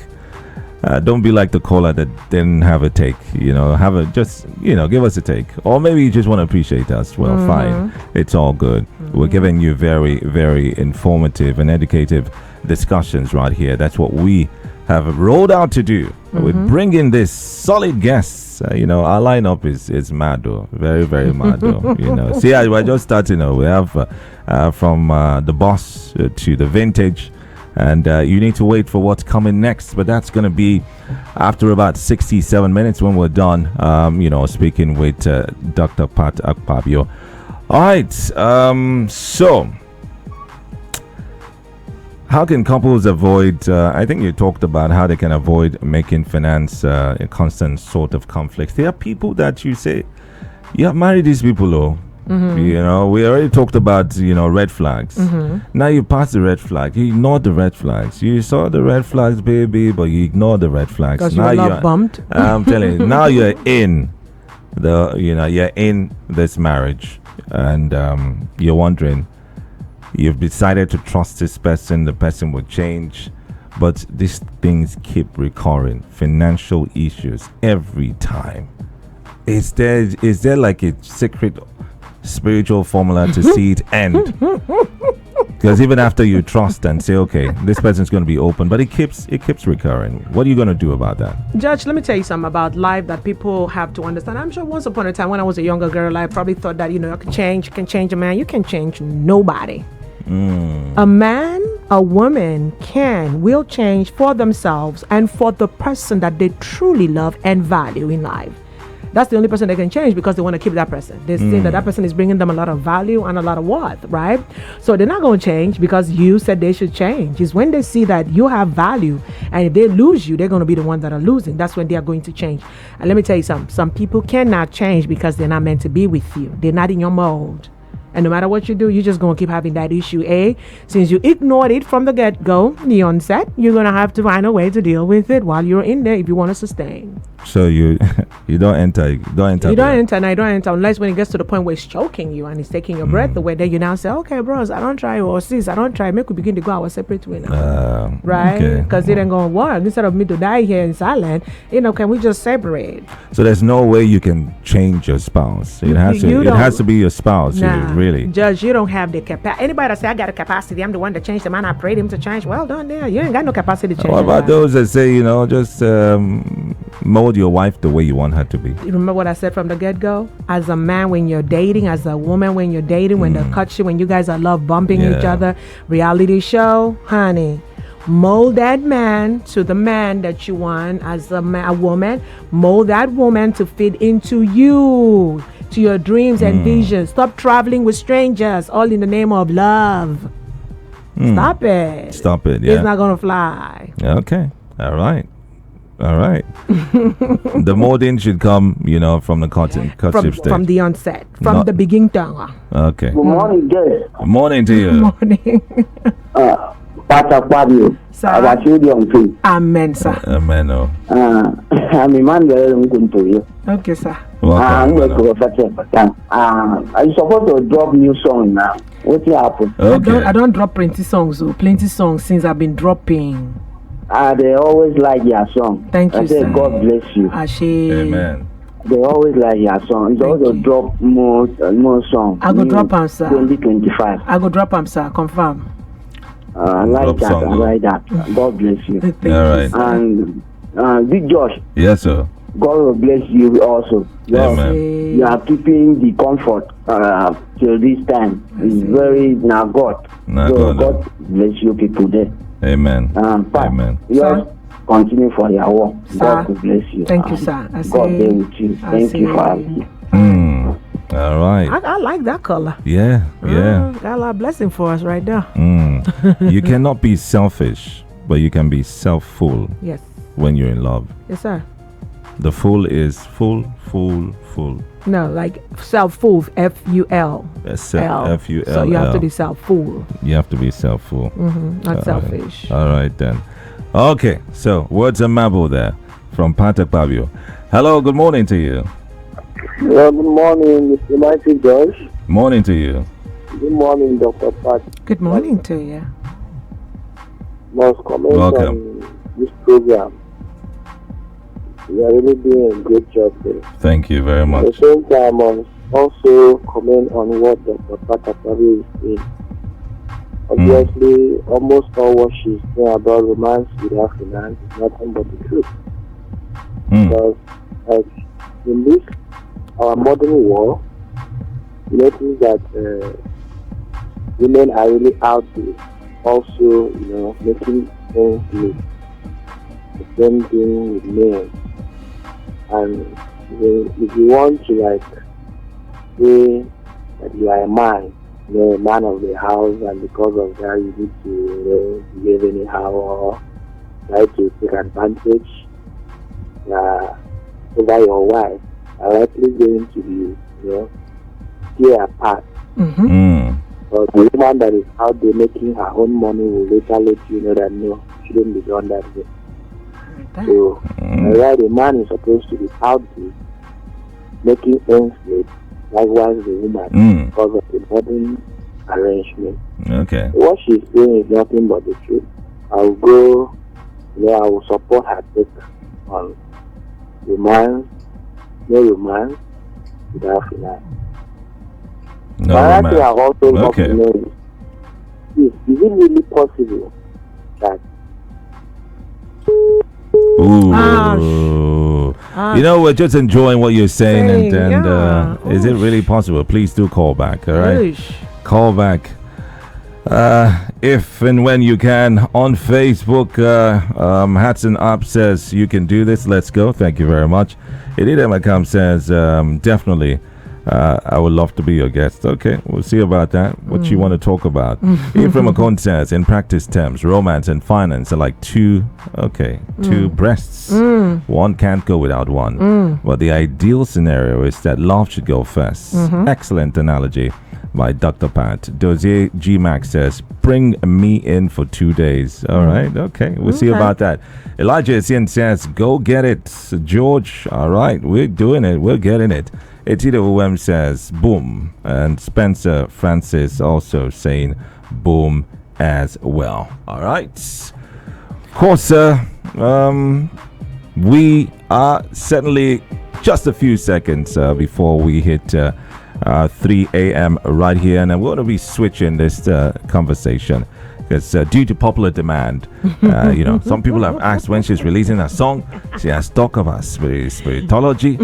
don't be like the caller that didn't have a take. Give us a take. Or maybe you just want to appreciate us. Well, fine. It's all good. We're giving you very, very informative and educative discussions right here. That's what we have rolled out to do. We bring in this solid guests. Our lineup is mad though, very, very mad though. See, we're just starting. We have from the boss to the vintage, and you need to wait for what's coming next. But that's going to be after about 67 minutes when we're done. Speaking with Dr. Pat Akpabio. All right. So, how can couples avoid, I think you talked about how they can avoid making finance a constant sort of conflict. There are people that you say, you have married these people, though. We already talked about, red flags. Now you pass the red flag. You ignored the red flags. You saw the red flags, baby, but you ignored the red flags. Because you were not bumped. I'm telling you, now you're in you're in this marriage, and you're wondering, you've decided to trust this person, the person will change, but these things keep recurring. Financial issues every time. Is there like a secret spiritual formula to see it end? Because even after you trust and say, okay, this person's going to be open, but it keeps recurring. What are you going to do about that? Judge, let me tell you something about life that people have to understand. I'm sure once upon a time when I was a younger girl, I probably thought that, I can change a man. You can change nobody. A man, a woman will change for themselves and for the person that they truly love and value in life. That's the only person they can change, because they want to keep that person. They see that person is bringing them a lot of value and a lot of worth, right? So they're not going to change because you said they should change. It's when they see that you have value, and if they lose you, they're going to be the ones that are losing. That's when they are going to change. And let me tell you something. Some people cannot change because they're not meant to be with you. They're not in your mold. And no matter what you do, you're just going to keep having that issue. Since you ignored it from the get-go, the onset, you're going to have to find a way to deal with it while you're in there if you want to sustain. So you don't enter. You don't enter, unless when it gets to the point where it's choking you and it's taking your breath away. Then you now say, okay, bros, I don't try, or sis, I don't try. Make we begin to go our separate way now, right? Because it ain't gonna work. Instead of me to die here in silence, can we just separate? So there's no way you can change your spouse. It has to be your spouse. Really, Judge, you don't have the capacity. Anybody that say I got a capacity, I'm the one that changed the man. I prayed him to change. Well done there. You ain't got no capacity to change. What about those that say, just mold your wife the way you want her to be? You remember what I said from the get-go? As a man, when you're dating, as a woman, when you're dating, when they cut you, when you guys are love bumping each other, reality show, honey, Mold that man to the man that you want as a woman. Mold that woman to fit into you, to your dreams and visions. Stop traveling with strangers, all in the name of love. Stop it. Stop it, yeah. It's not going to fly. Okay. All right. The molding should come, from the courtship stage. From the onset, from the beginning. Okay. Good morning, guys. Morning to you. Good morning. Akpabio. Sir. Amen, sir. Amen. Oh. I'm Emmanuel Nkuntoyo. Okay, sir. I'm supposed to drop new song now. What happened? Okay. I don't drop plenty songs. Plenty songs since I've been dropping. They always like your song. Thank you, I say, sir. God bless you. Amen. They always like your song. They also drop more songs. I go drop them, sir. 2025. I go drop them, sir. Confirm. I like that. I like that. God bless you. Thank All you, right. sir. And Big Josh, Yes, sir. God will bless you also. Amen. You are keeping the comfort till this time. It's very now God. God bless you people there. Amen. Amen. Just continue for your work. Sir. God will bless you. Thank you, sir. God be with you. Thank you for having me. All right. I like that color. Yeah. Got a lot of blessing for us right there. You cannot be selfish, but you can be self-full Yes. when you're in love. Yes, sir. The full is full. No, like self-full, F-U-L. F-U-L. So you have to be self-full. You have to be self-full. Not selfish. All right, then. Okay, so words of Mabo there from Akpabio. Hello, good morning to you. Well, good morning, Mr. Mighty Josh. Morning to you. Good morning, Dr. Pat. Good morning to you. Must comment Welcome. on this program. You are really doing a great job there. Thank you very At much. the same time, I must also comment on what Dr. Akpabio is saying. Obviously, almost all what she's saying about romance without finance is nothing but the truth. Because, like, in this, our modern world, you notice that women are really out there also, making things with the same thing with men. And if you want to, like, say that you are a man, a man of the house, and because of that you need to behave anyhow or try to take advantage over your wife, are likely going to be, tear apart. But the woman that is out there making her own money will later let you know that no, shouldn't be done that way. So, where the man is supposed to be out there making ends meet, likewise the woman, because of the modern arrangement. Okay. What she's saying is nothing but the truth. I will support her take on romance, no romance without finance. No I romance. also want to know is it really possible that we're just enjoying what you're saying, and is it really possible? Please do call back. All right, call back if and when you can on Facebook. Hatson Up says you can do this. Let's go. Thank you very much. Edith Makam says definitely. I would love to be your guest. Okay, we'll see about that. What you want to talk about? Ephraim Akon says, in practice terms, romance and finance are like two breasts. One can't go without one. But the ideal scenario is that love should go first. Excellent analogy by Dr. Pat. Dozier G Max says, bring me in for 2 days. All right, okay, we'll see about that. Elijah Essien says, go get it, George. All right, we're doing it. We're getting it. Etida Uwem says, boom. And Spencer Francis also saying, boom as well. All right. Of course, we are certainly just a few seconds before we hit 3 a.m. right here. And I'm going to be switching this conversation. Because due to popular demand, some people have asked when she's releasing a song. She has talked about spiritology.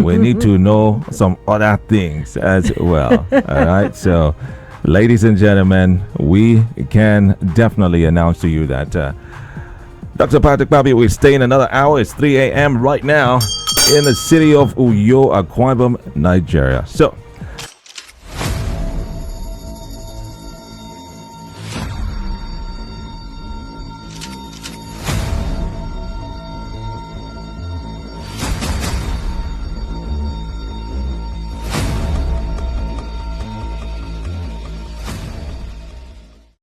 We need to know some other things as well. All right, so Ladies and gentlemen, we can definitely announce to you that Dr. Akpabio will stay in another hour. It's 3 a.m. right now in the city of Uyo, Akpabio, Nigeria. So